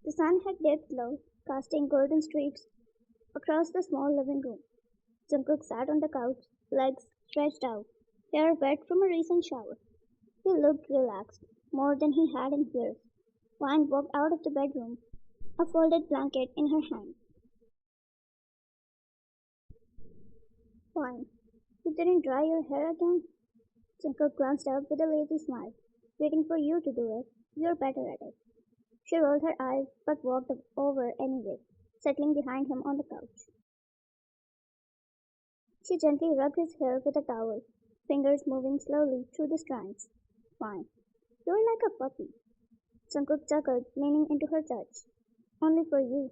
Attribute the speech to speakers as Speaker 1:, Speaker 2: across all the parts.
Speaker 1: The sun had dipped low, casting golden streaks across the small living room. Jungkook sat on the couch, legs stretched out, hair wet from a recent shower. He looked relaxed, more than he had in years. Wine walked out of the bedroom, a folded blanket in her hand. Wine, you didn't dry your hair again? Jungkook glanced up with a lazy smile. Waiting for you to do it. You're better at it. She rolled her eyes but walked over anyway, settling behind him on the couch. She gently rubbed his hair with a towel, fingers moving slowly through the strands. Fine. You're like a puppy. Jungkook chuckled, leaning into her touch. Only for you.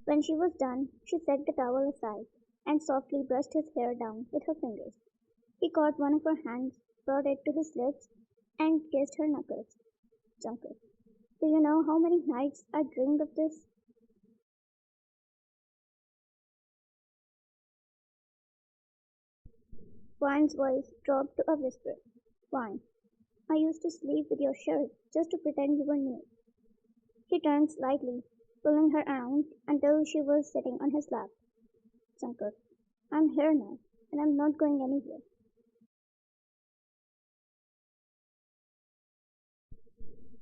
Speaker 1: When she was done, she set the towel aside and softly brushed his hair down with her fingers. He caught one of her hands, brought it to his lips, and kissed her knuckles. Jungkook, do you know how many nights I dreamed of this? Wine's voice dropped to a whisper. Wine, I used to sleep with your shirt just to pretend you were new. He turned slightly, pulling her around until she was sitting on his lap. Jungkook, I'm here now, and I'm not going anywhere.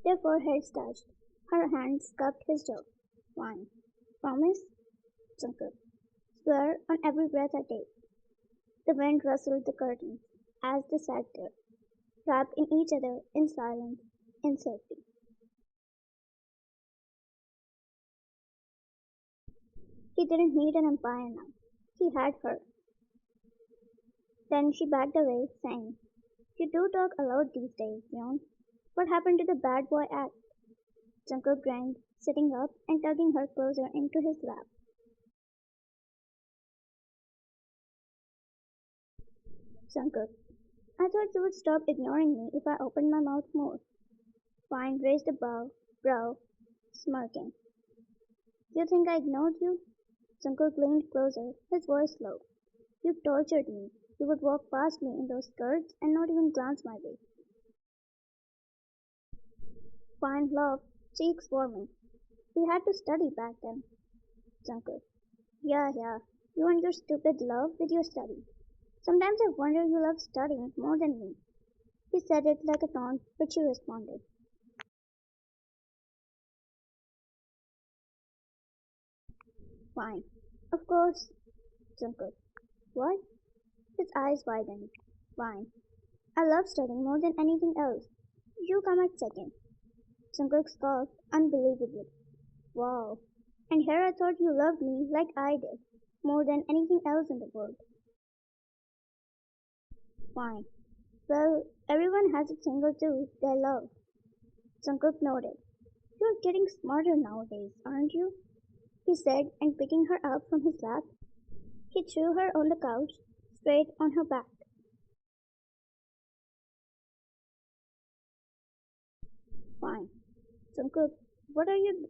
Speaker 1: Their foreheads touched. Her hands cupped his jaw. Wine. Promise? Jungkook. Swear on every breath I take. The wind rustled the curtains as they sat there, wrapped in each other in silence, in safety. He didn't need an empire now. He had her. Then she backed away, saying, You do talk a lot these days, Yon. What happened to the bad boy act? Jungkook grinned, sitting up and tugging her closer into his lap. Jungkook, I thought you would stop ignoring me if I opened my mouth more. Fine raised a brow, smirking. You think I ignored you? Jungkook leaned closer, his voice low. You tortured me. You would walk past me in those skirts and not even glance my way. Fine laughed, cheeks warming. We had to study back then. Jungkook. Yeah. You and your stupid love with your study. Sometimes I wonder you love studying more than me. He said it like a taunt, but she responded. Fine. Of course. Jungkook. What? His eyes widened. Fine. I love studying more than anything else. You come at second. Jungkook scoffed unbelievably. Wow. And here I thought you loved me like I did, more than anything else in the world. Fine. Well, everyone has a thing or two they love. Jungkook nodded. You're getting smarter nowadays, aren't you? He said, and picking her up from his lap, he threw her on the couch, straight on her back. Fine. Jungkook, what are you...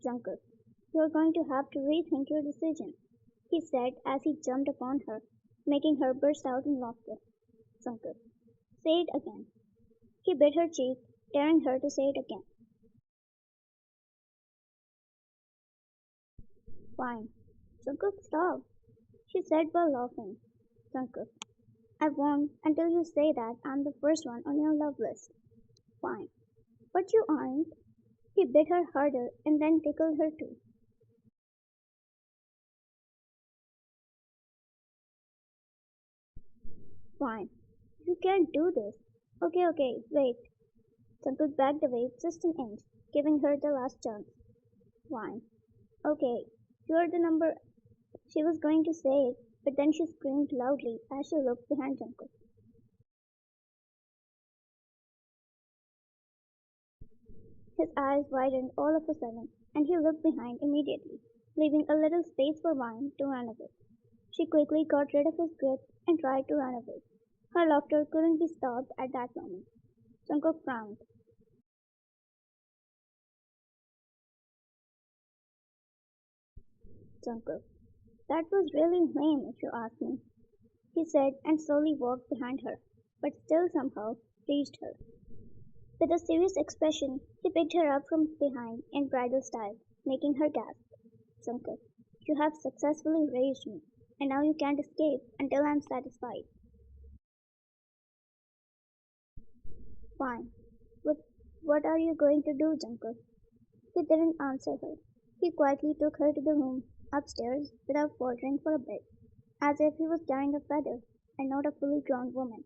Speaker 1: Jungkook, you're going to have to rethink your decision, he said as he jumped upon her, making her burst out in laughter. Jungkook, say it again. He bit her cheek, daring her to say it again. Fine. Jungkook, stop, she said while laughing. Jungkook, I won't until you say that I'm the first one on your love list. Fine. But you aren't. He bit her harder and then tickled her too. Fine. You can't do this. Okay, wait. Jungkook backed away just an inch, giving her the last chance. Fine. Okay, you're the number. She was going to say it, but then she screamed loudly as she looked behind Jungkook. His eyes widened all of a sudden, and he looked behind immediately, leaving a little space for Wine to run away. She quickly got rid of his grip and tried to run away. Her laughter couldn't be stopped at that moment. Jungkook frowned. Jungkook, that was really lame if you ask me. he said and slowly walked behind her, but still somehow reached her. With a serious expression, he picked her up from behind in bridal style, making her gasp. Jungkook, you have successfully raised me, and now you can't escape until I'm satisfied. Fine. But what are you going to do, Jungkook? He didn't answer her. He quietly took her to the room upstairs without faltering for a bit, as if he was carrying a feather and not a fully grown woman.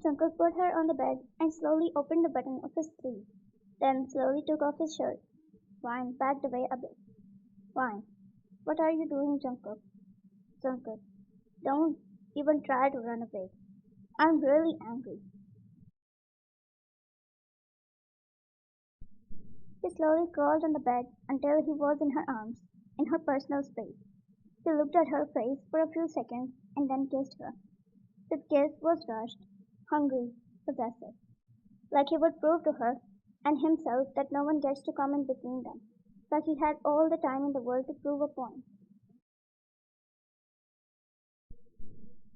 Speaker 1: Jungkook put her on the bed and slowly opened the button of his sleeve, then slowly took off his shirt. Wine backed away a bit. Wine, what are you doing, Jungkook? Jungkook, don't even try to run away. I'm really angry. He slowly crawled on the bed until he was in her arms, in her personal space. He looked at her face for a few seconds and then kissed her. His kiss was rushed, hungry, possessive, like he would prove to her and himself that no one gets to come in between them, like he had all the time in the world to prove a point.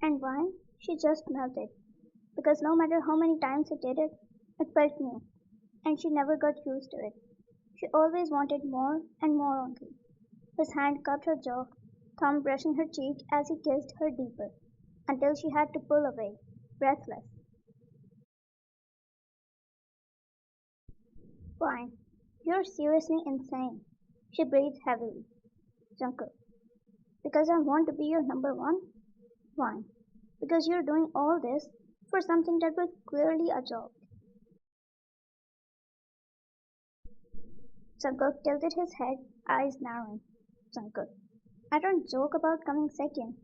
Speaker 1: And why? She just melted, because no matter how many times he did it, it felt new, and she never got used to it. She always wanted more and more only. His hand cupped her jaw, thumb brushing her cheek as he kissed her deeper, until she had to pull away, breathless. Fine. You're seriously insane. She breathed heavily. Jungkook. Because I want to be your number one? Fine. Because you're doing all this for something that was clearly a joke. Jungkook tilted his head, eyes narrowing. Jungkook. I don't joke about coming second.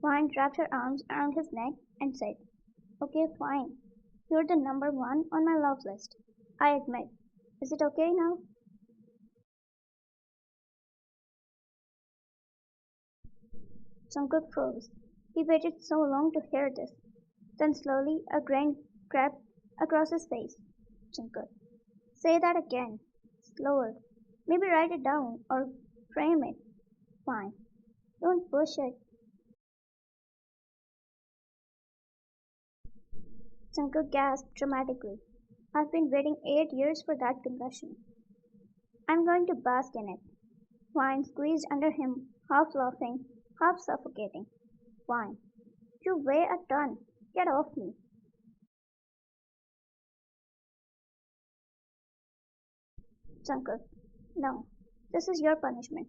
Speaker 1: Vine wrapped her arms around his neck and said, okay, fine. You're the number one on my love list. I admit. Is it okay now? Jungkook froze. He waited so long to hear this. Then slowly a grin crept across his face. Jungkook. Say that again. Slower. Maybe write it down or frame it. Fine. Don't push it. Jungkook gasped dramatically. I've been waiting 8 years for that confession. I'm going to bask in it. Wine squeezed under him, half laughing, half suffocating. Wine. You weigh a ton. Get off me. Jungkook. No. This is your punishment.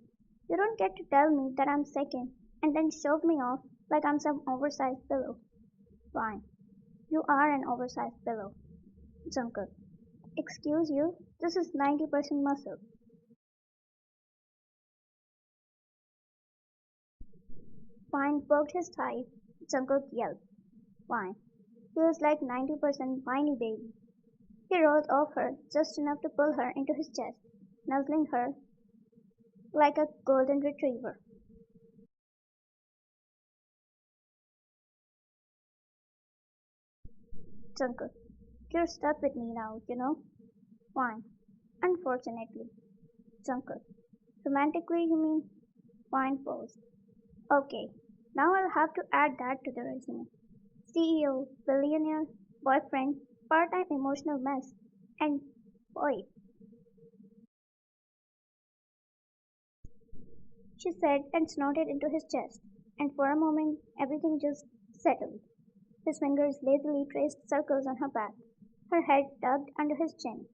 Speaker 1: You don't get to tell me that I'm second and then shove me off like I'm some oversized pillow. Fine. You are an oversized pillow. Jungkook. Excuse you? This is 90% muscle. Fine poked his thigh. Jungkook yelled. Fine. Feels like 90% whiny baby. He rolled off her just enough to pull her into his chest, nuzzling her like a golden retriever. Jungkook, you're stuck with me now, you know? Fine. Unfortunately. Jungkook, romantically you mean? Fine pose. Okay, now I'll have to add that to the resume. CEO, billionaire, boyfriend, part-time emotional mess, and boy, she said and snorted into his chest, and for a moment everything just settled. His fingers lazily traced circles on her back, her head tucked under his chin,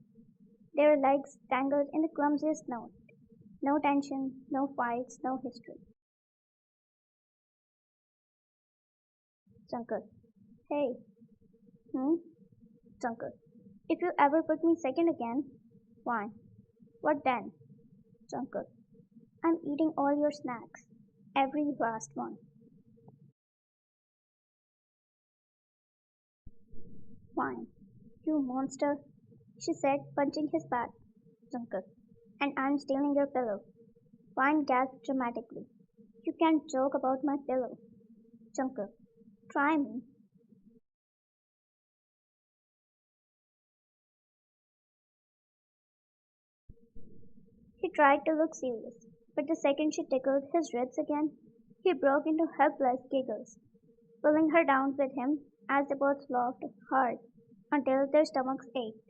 Speaker 1: their legs tangled in the clumsiest knot. No tension, no fights, no history. Jungkook, hey, hmm? Jungkook, if you ever put me second again, why? What then? Jungkook, I'm eating all your snacks, every last one. Fine. You monster, she said, punching his back. Jungkook, and I'm stealing your pillow. Fine gasped dramatically. You can't joke about my pillow. Jungkook, try me. He tried to look serious. but the second she tickled his ribs again, he broke into helpless giggles, pulling her down with him as they both laughed hard until their stomachs ached.